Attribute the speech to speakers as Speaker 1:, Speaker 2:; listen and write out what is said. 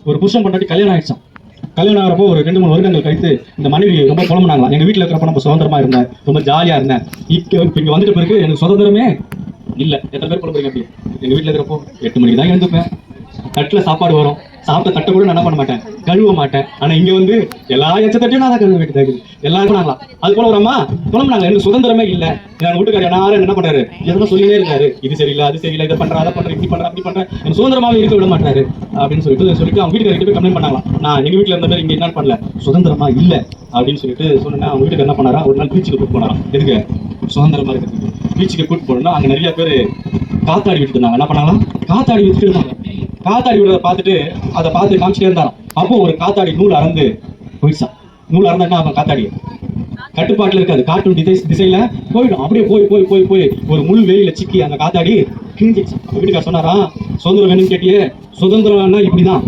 Speaker 1: ஒரு புருஷன் பொண்டாட்டி கல்யாணம் ஆயிடுச்சான். கல்யாணம் ஆகிறப்போ ஒரு 2-3 வருடங்கள் கழித்து இந்த மனைவி ரொம்ப புலம்புனாங்களாம். எங்க வீட்டில் இருக்கிறப்ப நம்ம சுதந்திரமா இருந்தேன், ரொம்ப ஜாலியா இருந்தேன். இங்க வந்துட்ட பிறகு எனக்கு சுதந்திரமே இல்ல. எத்தனை பேர் புலம்புறீங்க அப்படி? எங்க வீட்டில் இருக்கிறப்போ 8 மணிக்கு தான் எழுந்துப்பேன், தட்டுல சாப்பாடு வரும், சாப்பிட்ட தட்டை கூட நான் என்ன பண்ண மாட்டேன், கழுவ மாட்டேன். ஆனா இங்க வந்து எல்லா எச்ச தட்டையும் நான் தான் கழுவ வேண்டியதா இருக்குது. எல்லாருக்கும் நாங்களா அது போல ஒரு அம்மா புலம்புனாங்க, எனக்கு சுதந்திரமே இல்ல. என் வீட்டுக்காரர் யாரும் என்ன பண்றாரு, எதனா சொல்லினே இருக்காரு, இது சரியில்லை அது சரியில்லை, இதை பண்ற அதை பண்ற இப்படி பண்ற அப்படி பண்ற, எனக்கு சுதந்திரமாவே இருக்க விட மாட்டாரு அப்படின்னு சொல்லிட்டு அவங்க வீட்டுக்காரர்கிட்ட போய் கம்ப்ளைண்ட் பண்ணாங்களாம். நான் எங்க வீட்டுல இருந்த பேர் இங்க என்ன பண்ணல, சுதந்திரமா இல்ல அப்படின்னு சொல்லிட்டு சொன்னா அவங்க வீட்டுக்கு என்ன பண்ணாரா, ஒரு நாள் பீச்சுக்கு கூட்டு போனாராம். எதுக்கு? சுதந்திரமா இருக்கிறதுக்கு. பீச்சுக்கு கூட்டு போனோம்னா அங்க நிறைய பேர் காத்தாடி விட்டு இருந்தாங்க. என்ன பண்ணாங்களாம், காத்தாடி விட்டுட்டு இருந்தாங்க. காத்தாடி விடுறத பார்த்துட்டு அதை பார்த்து காமிச்சிட்டே இருந்தாராம். அப்போ ஒரு காத்தாடி நூல் அறந்து போயிடுச்சான். நூல் அறந்தா என்ன ஆகும், காத்தாடி கட்டுப்பாட்டுல இருக்காது, காட்டும் திசையில போயிடும். அப்படியே போய் போய் போய் போய் ஒரு முள் வேலியில சிக்கி அந்த காத்தாடி கிழிஞ்சிச்சு. வீட்டுக்கார சொன்னாரா, சுதந்திரம் வேணும்னு கேட்டியே, சுதந்திரம்னா இப்படிதான்,